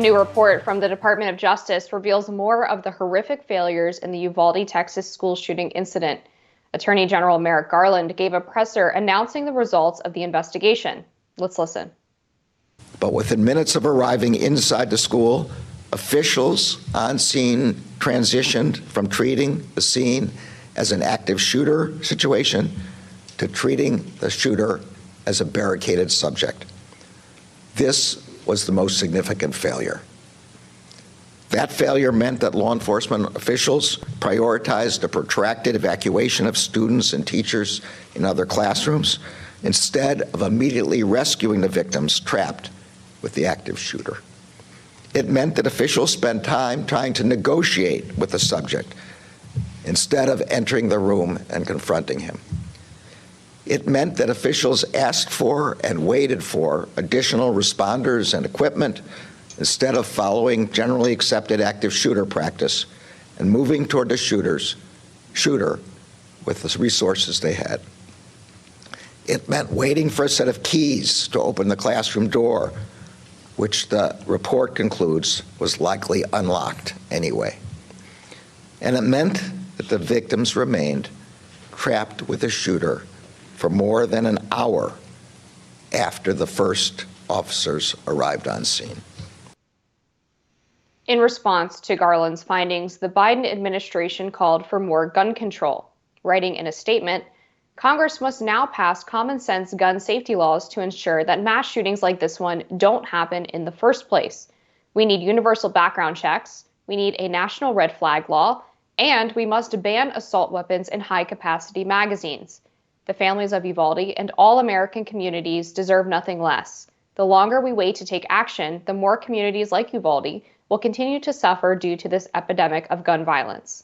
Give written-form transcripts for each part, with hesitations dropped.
new report from the Department of Justice reveals more of the horrific failures in the Uvalde, Texas school shooting incident. Attorney General Merrick Garland gave a presser announcing the results of the investigation. Let's listen. But within minutes of arriving inside the school, officials on scene transitioned from treating the scene as an active shooter situation to treating the shooter as a barricaded subject. This was the most significant failure. That failure meant that law enforcement officials prioritized a protracted evacuation of students and teachers in other classrooms instead of immediately rescuing the victims trapped with the active shooter. It meant that officials spent time trying to negotiate with the subject instead of entering the room and confronting him. It meant that officials asked for and waited for additional responders and equipment instead of following generally accepted active shooter practice and moving toward the shooter with the resources they had. It meant waiting for a set of keys to open the classroom door, which the report concludes was likely unlocked anyway. And it meant that the victims remained trapped with the shooter for more than an hour after the first officers arrived on scene. In response to Garland's findings, the Biden administration called for more gun control, writing in a statement, "Congress must now pass common sense gun safety laws to ensure that mass shootings like this one don't happen in the first place. We need universal background checks, we need a national red flag law, and we must ban assault weapons and high-capacity magazines. The families of Uvalde and all American communities deserve nothing less. The longer we wait to take action, the more communities like Uvalde will continue to suffer due to this epidemic of gun violence."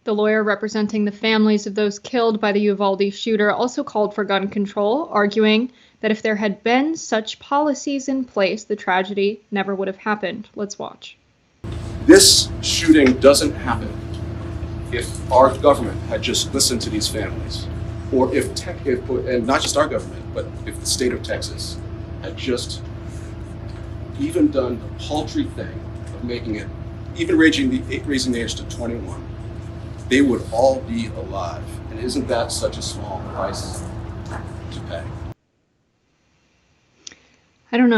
The lawyer representing the families of those killed by the Uvalde shooter also called for gun control, arguing that if there had been such policies in place, the tragedy never would have happened. Let's watch. This shooting doesn't happen if our government had just listened to these families, or and not just our government, but if the state of Texas had just even done the paltry thing of making it, even raising the age to 21, they would all be alive. And isn't that such a small price to pay? I don't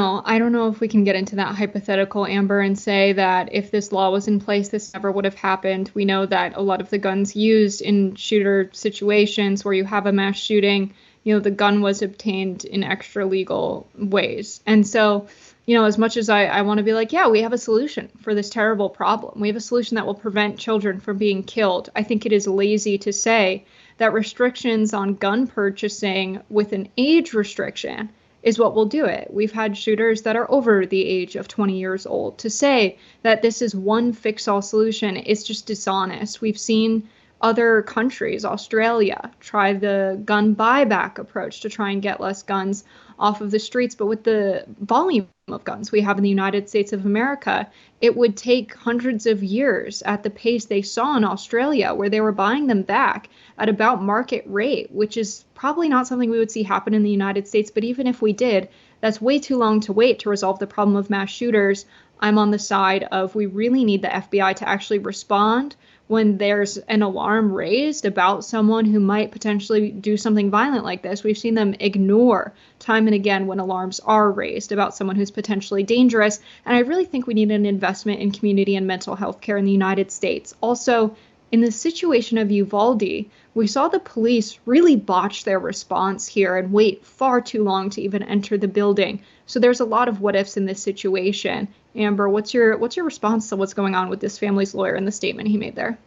know if we can get into that hypothetical, Amber, and say that if this law was in place, this never would have happened. We know that a lot of the guns used in shooter situations where you have a mass shooting, the gun was obtained in extra legal ways. And so, as much as I want to be like, yeah, we have a solution for this terrible problem. We have a solution that will prevent children from being killed. I think it is lazy to say that restrictions on gun purchasing with an age restriction is what will do it. We've had shooters that are over the age of 20 years old. To say that this is one fix-all solution is just dishonest. We've seen other countries, Australia, try the gun buyback approach to try and get less guns off of the streets. But with the volume of guns we have in the United States of America, it would take hundreds of years at the pace they saw in Australia, where they were buying them back at about market rate, which is probably not something we would see happen in the United States. But even if we did, that's way too long to wait to resolve the problem of mass shooters. I'm on the side of we really need the FBI to actually respond when there's an alarm raised about someone who might potentially do something violent like this. We've seen them ignore time and again when alarms are raised about someone who's potentially dangerous. And I really think we need an investment in community and mental health care in the United States. Also, in the situation of Uvalde, we saw the police really botch their response here and wait far too long to even enter the building. So there's a lot of what ifs in this situation. Amber, what's your response to what's going on with this family's lawyer and the statement he made there?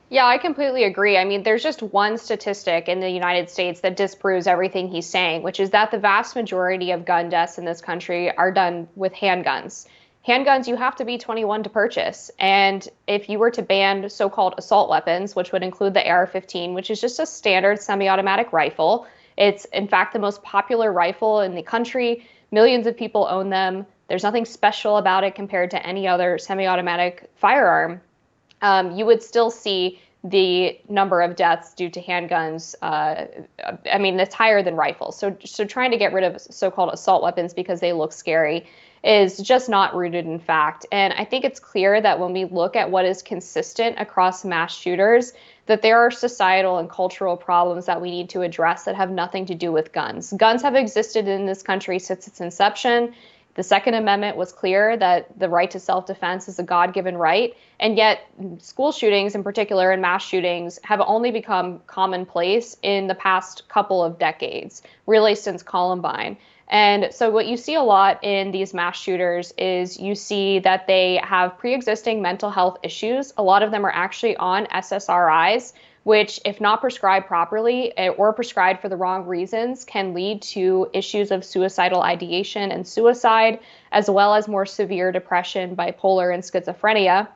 Yeah, I completely agree. I mean, there's just one statistic in the United States that disproves everything he's saying, which is that the vast majority of gun deaths in this country are done with handguns. Handguns, you have to be 21 to purchase. And if you were to ban so-called assault weapons, which would include the AR-15, which is just a standard semi-automatic rifle, it's in fact the most popular rifle in the country. Millions of people own them. There's nothing special about it compared to any other semi-automatic firearm. You would still see the number of deaths due to handguns, it's higher than rifles. So trying to get rid of so-called assault weapons because they look scary is just not rooted in fact. And I think it's clear that when we look at what is consistent across mass shooters, that there are societal and cultural problems that we need to address that have nothing to do with guns. Guns have existed in this country since its inception. The Second Amendment was clear that the right to self-defense is a God-given right, and yet school shootings in particular and mass shootings have only become commonplace in the past couple of decades, really since Columbine. And so what you see a lot in these mass shooters is you see that they have pre-existing mental health issues. A lot of them are actually on SSRIs, which, if not prescribed properly or prescribed for the wrong reasons, can lead to issues of suicidal ideation and suicide, as well as more severe depression, bipolar, and schizophrenia.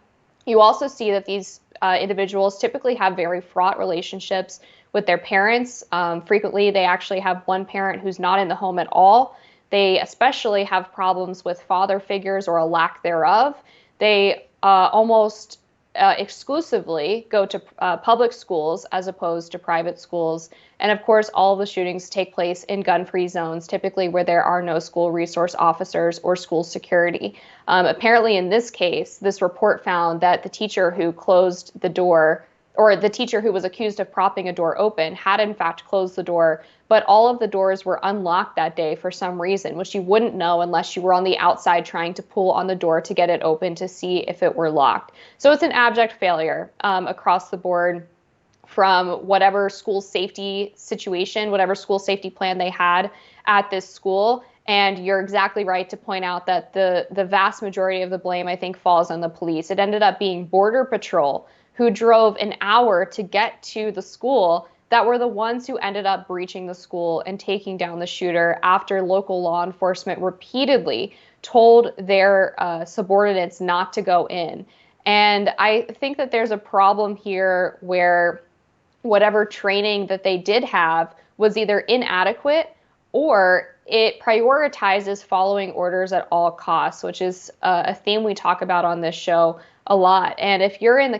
You also see that these individuals typically have very fraught relationships with their parents. Frequently, they actually have one parent who's not in the home at all. They especially have problems with father figures or a lack thereof. They almost exclusively go to public schools as opposed to private schools. And of course, all of the shootings take place in gun-free zones, typically where there are no school resource officers or school security. Apparently in this case, this report found that the teacher who closed the door, or the teacher who was accused of propping a door open, had in fact closed the door, but all of the doors were unlocked that day for some reason, which you wouldn't know unless you were on the outside trying to pull on the door to get it open to see if it were locked. So it's an abject failure across the board, from whatever school safety situation, whatever school safety plan they had at this school. And you're exactly right to point out that the vast majority of the blame, I think, falls on the police. It ended up being Border Patrol, who drove an hour to get to the school, that were the ones who ended up breaching the school and taking down the shooter after local law enforcement repeatedly told their subordinates not to go in. And I think that there's a problem here where whatever training that they did have was either inadequate or it prioritizes following orders at all costs, which is a theme we talk about on this show a lot. And if you're in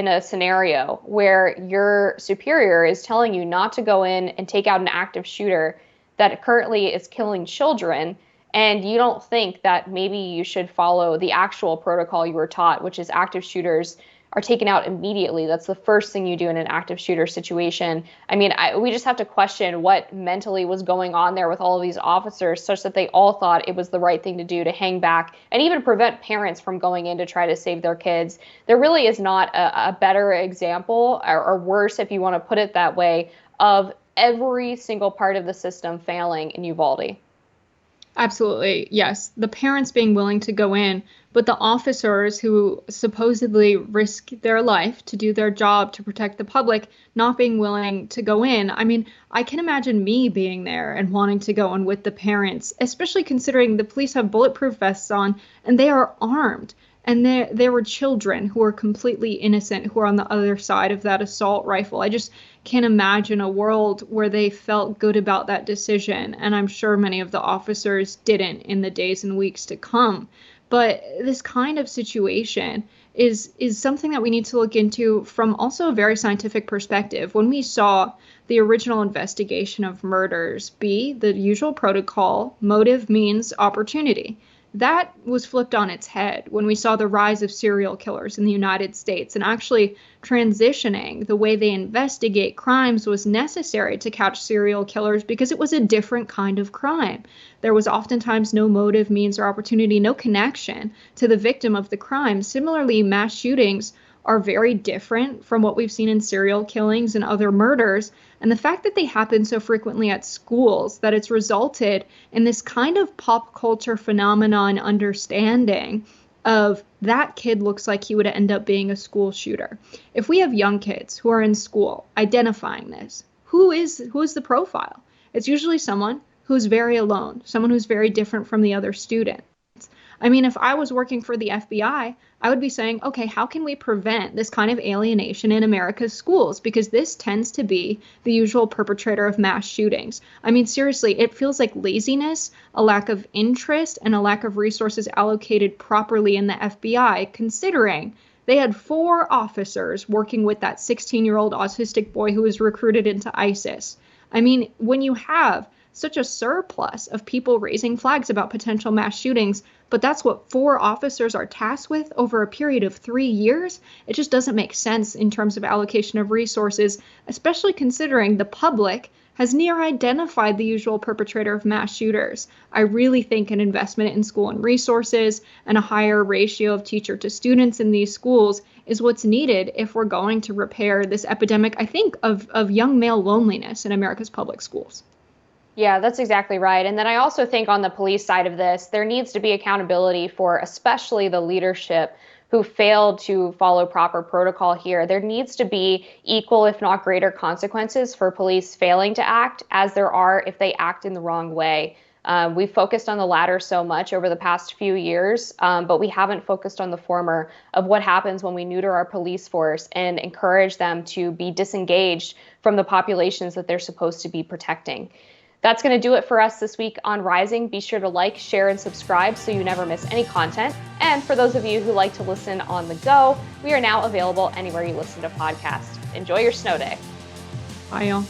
a scenario where your superior is telling you not to go in and take out an active shooter that currently is killing children, and you don't think that maybe you should follow the actual protocol you were taught, which is active shooters are taken out immediately. That's the first thing you do in an active shooter situation. I mean, we just have to question what mentally was going on there with all of these officers, such that they all thought it was the right thing to do to hang back and even prevent parents from going in to try to save their kids. There really is not a better example, or worse, if you want to put it that way, of every single part of the system failing in Uvalde. Absolutely, yes. The parents being willing to go in, but the officers who supposedly risk their life to do their job to protect the public not being willing to go in. I mean, I can imagine me being there and wanting to go in with the parents, especially considering the police have bulletproof vests on and they are armed. And there were children who were completely innocent who are on the other side of that assault rifle. I just can't imagine a world where they felt good about that decision. And I'm sure many of the officers didn't in the days and weeks to come. But this kind of situation is something that we need to look into from also a very scientific perspective. When we saw the original investigation of murders be the usual protocol, motive means opportunity. That was flipped on its head when we saw the rise of serial killers in the United States, and actually transitioning the way they investigate crimes was necessary to catch serial killers because it was a different kind of crime. There was oftentimes no motive, means, or opportunity, no connection to the victim of the crime. Similarly, mass shootings are very different from what we've seen in serial killings and other murders. And the fact that they happen so frequently at schools, that it's resulted in this kind of pop culture phenomenon understanding of that kid looks like he would end up being a school shooter. If we have young kids who are in school identifying this, who is the profile? It's usually someone who's very alone, someone who's very different from the other students. I mean, if I was working for the FBI, I would be saying, okay, how can we prevent this kind of alienation in America's schools? Because this tends to be the usual perpetrator of mass shootings. I mean, seriously, it feels like laziness, a lack of interest, and a lack of resources allocated properly in the FBI, considering They had 4 officers working with that 16-year-old autistic boy who was recruited into ISIS. I mean, when you have such a surplus of people raising flags about potential mass shootings, but that's what 4 officers are tasked with over a period of 3 years, it just doesn't make sense in terms of allocation of resources, especially considering the public has near identified the usual perpetrator of mass shooters. I really think an investment in school and resources and a higher ratio of teacher to students in these schools is what's needed if we're going to repair this epidemic, I think, of young male loneliness in America's public schools. Yeah, that's exactly right. And then I also think on the police side of this, there needs to be accountability for especially the leadership who failed to follow proper protocol here. There needs to be equal, if not greater, consequences for police failing to act as there are if they act in the wrong way. We've focused on the latter so much over the past few years, but we haven't focused on the former of what happens when we neuter our police force and encourage them to be disengaged from the populations that they're supposed to be protecting. That's going to do it for us this week on Rising. Be sure to like, share, and subscribe so you never miss any content. And for those of you who like to listen on the go, we are now available anywhere you listen to podcasts. Enjoy your snow day. Bye, y'all.